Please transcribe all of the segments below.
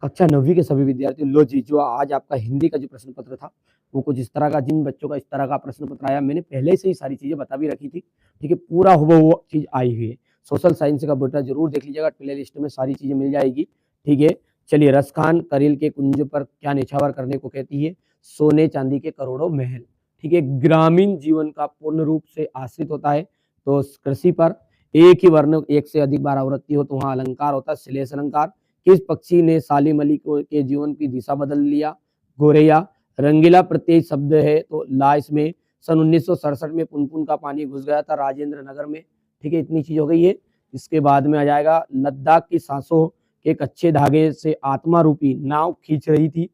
कक्षा 9वीं के सभी विद्यार्थियों, लो जी, जो आज आपका हिंदी का जो प्रश्न पत्र था, वो कुछ इस तरह का, जिन बच्चों का इस तरह का प्रश्न पत्र आया, मैंने पहले से ही सारी चीज़ें बता भी रखी थी, ठीक है? पूरा हूबहू चीज़ आई हुई है। सोशल साइंस का बेटा ज़रूर देख लीजिएगा, प्ले लिस्ट में सारी चीज़ें मिल जाएगी, ठीक है? चलिए, रसखान करील के कुंज पर क्या न्यौछावर करने को कहती है? सोने चांदी के करोड़ों महल, ठीक है? ग्रामीण जीवन का पूर्ण रूप से आश्रित होता है, तो कृषि पर। एक ही वर्ण एक से अधिक बार आवृत्ति हो तो वहाँ अलंकार होता है, श्लेष अलंकार। किस पक्षी ने सालिम अली को के जीवन की दिशा बदल लिया? गोरैया। रंगीला प्रत्यय शब्द है तो ला इसमें। सन 1967 में पुनपुन का पानी घुस गया था राजेंद्र नगर में, ठीक है? इतनी चीज हो गई है। इसके बाद में आ जाएगा, लद्दाख की सांसों के कच्चे धागे से आत्मा रूपी नाव खींच रही थी।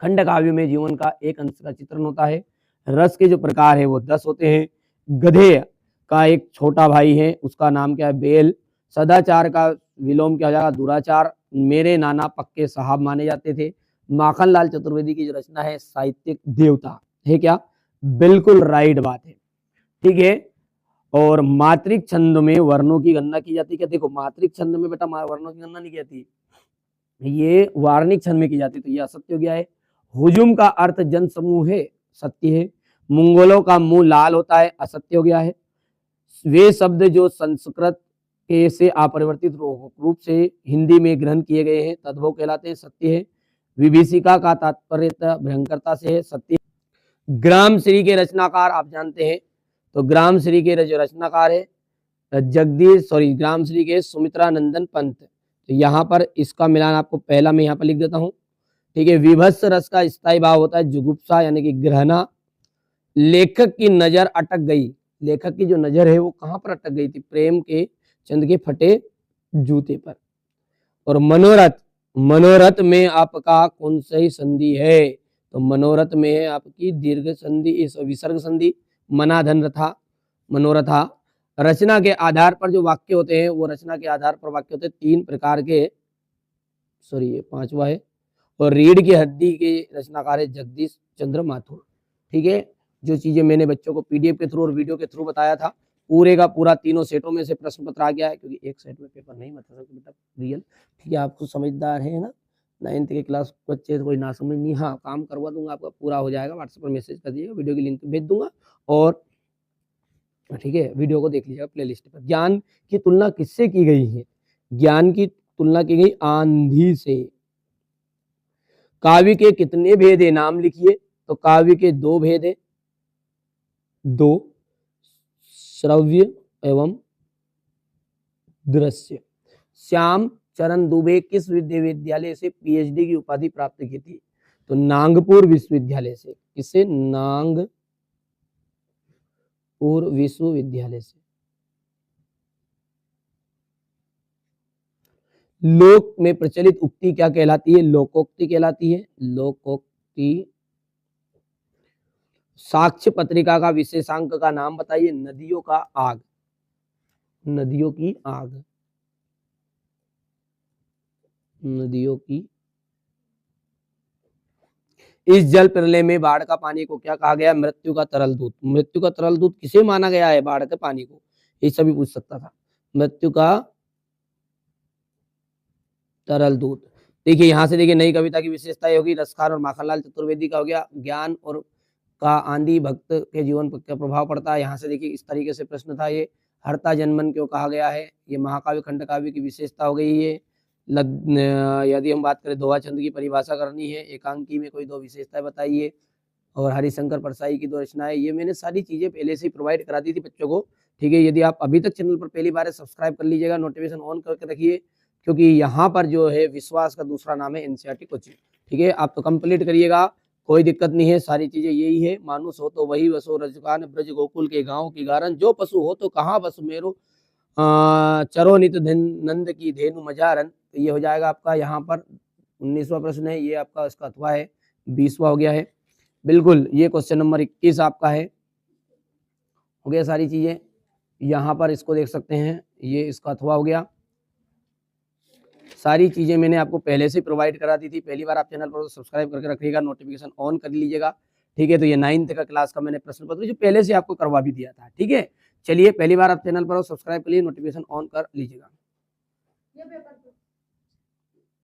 खंड काव्य में जीवन का एक अंश का चित्रण होता है। रस के जो प्रकार है वो 10 होते हैं। गधे का एक छोटा भाई है, उसका नाम क्या है? बेल। सदाचार का विलोम क्या हो जाएगा? दुराचार। मेरे नाना पक्के साहब माने जाते थे। माखनलाल चतुर्वेदी की जो रचना है साहित्यिक देवता है क्या? बिल्कुल राइट बात है, ठीक है। और मात्रिक छंद में वर्णों की गणना की जाती है क्या? देखो, मात्रिक छंद में बेटा वर्णों की गणना नहीं की जाती, ये वार्णिक छंद में की जाती, तो ये असत्य हो गया है। हुजुम का अर्थ जन समूह है, सत्य है। मंगोलों का मुंह लाल होता है, असत्य हो गया है। वे शब्द जो संस्कृत के से अपरिवर्तित रूप से हिंदी में ग्रहण किए गए हैं तद्भव कहलाते हैं, सत्य है। विभीषिका का तात्पर्य भयंकरता से है, सत्य। ग्राम श्री के रचनाकार आप जानते हैं, तो ग्राम श्री के जो रचनाकार है ग्राम श्री के सुमित्रा नंदन पंत। तो यहाँ पर इसका मिलान आपको पहला मैं यहाँ पर लिख देता हूँ, ठीक है। विभत्स रस का स्थायी भाव होता है जुगुप्सा यानी कि ग्रहणा। लेखक की नजर अटक गई, लेखक की जो नजर है वो कहाँ पर अटक गई थी? प्रेम के चंद के फटे जूते पर। और मनोरथ, मनोरथ में आपका कौन सी संधि है? तो मनोरथ में है आपकी दीर्घ संधि, विसर्ग संधि। मनाधन रथा, मनोरथा। रचना के आधार पर जो वाक्य होते हैं वो रचना के आधार पर वाक्य होते हैं 3 प्रकार के, सॉरी ये 5वां है। और रीढ़ की हड्डी के रचनाकार है जगदीश चंद्र माथुर, ठीक है। जो चीजें मैंने बच्चों को पीडीएफ के थ्रू और वीडियो के थ्रू बताया था, पूरे का पूरा तीनों सेटों में से प्रश्न पत्र आ गया है, क्योंकि एक सेट में पेपर नहीं बता सकते बेटा रियल, ठीक है। आप कुछ समझदार है ना, 9th के क्लास बच्चे कोई ना समझ नहीं, हाँ काम करवा दूंगा, आपका पूरा हो जाएगा। व्हाट्सएप पर मैसेज कर दीजिएगा, वीडियो की लिंक भेज दूंगा, और ठीक है वीडियो को देख लीजिएगा प्लेलिस्ट पर। ज्ञान की तुलना किससे की गई है? ज्ञान की तुलना की गई आंधी से। काव्य के कितने भेद है? नाम लिखिए। तो काव्य के 2 भेद है, 2, श्रव्य एवं दृश्य। श्याम चरण दुबे किस विश्वविद्यालय से पीएचडी की उपाधि प्राप्त की थी? तो नागपुर विश्वविद्यालय से। किससे? नागपुर विश्वविद्यालय से। लोक में प्रचलित उक्ति क्या कहलाती है? लोकोक्ति कहलाती है, लोकोक्ति। साक्ष्य पत्रिका का विशेषांक का नाम बताइए? नदियों का आग, नदियों की आग, नदियों की। इस जल प्रलय में बाढ़ का पानी को क्या कहा गया? मृत्यु का तरल दूत। मृत्यु का तरल दूत किसे माना गया है? बाढ़ के पानी को, ये सभी पूछ सकता था। मृत्यु का तरल दूत। देखिए यहाँ से देखिए नई कविता की विशेषता होगी, रसखान और माखनलाल चतुर्वेदी का हो गया ज्ञान और का आंधी भक्त के जीवन पर क्या प्रभाव पड़ता है। यहाँ से देखिए इस तरीके से प्रश्न था ये। हरता जन्मन क्यों कहा गया है? ये महाकाव्य खंड काव्य की विशेषता हो गई है। यदि हम बात करें दोहा छंद की परिभाषा करनी है, एकांकी में कोई 2 विशेषताएं बताइए। और हरिशंकर परसाई की 2 रचनाएं, ये मैंने सारी चीजें पहले से ही प्रोवाइड करा दी थी बच्चों को, ठीक है। यदि आप अभी तक चैनल पर पहली बार है, सब्सक्राइब कर लीजिएगा, नोटिफिकेशन ऑन करके रखिए, क्योंकि यहाँ पर जो है विश्वास का दूसरा नाम है एनसीईआरटी कोचिंग, ठीक है। आप तो कंप्लीट करिएगा, कोई दिक्कत नहीं है, सारी चीजें यही है। मानुष हो तो वही वसो रजकान ब्रज गोकुल के गाँव की गारन, जो पशु हो तो कहाँ बस मेरो चरो नित नंद की धेनु मजारन। तो ये हो जाएगा आपका यहाँ पर 19वां प्रश्न है, ये आपका इसका अथवा है। 20वां हो गया है, बिल्कुल। ये क्वेश्चन नंबर 21 आपका है, हो गया सारी चीजें। यहाँ पर इसको देख सकते हैं, ये इसका अथवा हो गया। सारी चीजें मैंने आपको पहले से प्रोवाइड करा दी थी। पहली बार आप चैनल पर सब्सक्राइब करके रखिएगा, नोटिफिकेशन ऑन कर लीजिएगा, ठीक है। तो ये 9th का क्लास का मैंने प्रश्न पत्र जो पहले से आपको करवा भी दिया था, ठीक है। चलिए पहली बार आप चैनल पर सब्सक्राइब कर लीजिए, नोटिफिकेशन ऑन कर लीजिएगा।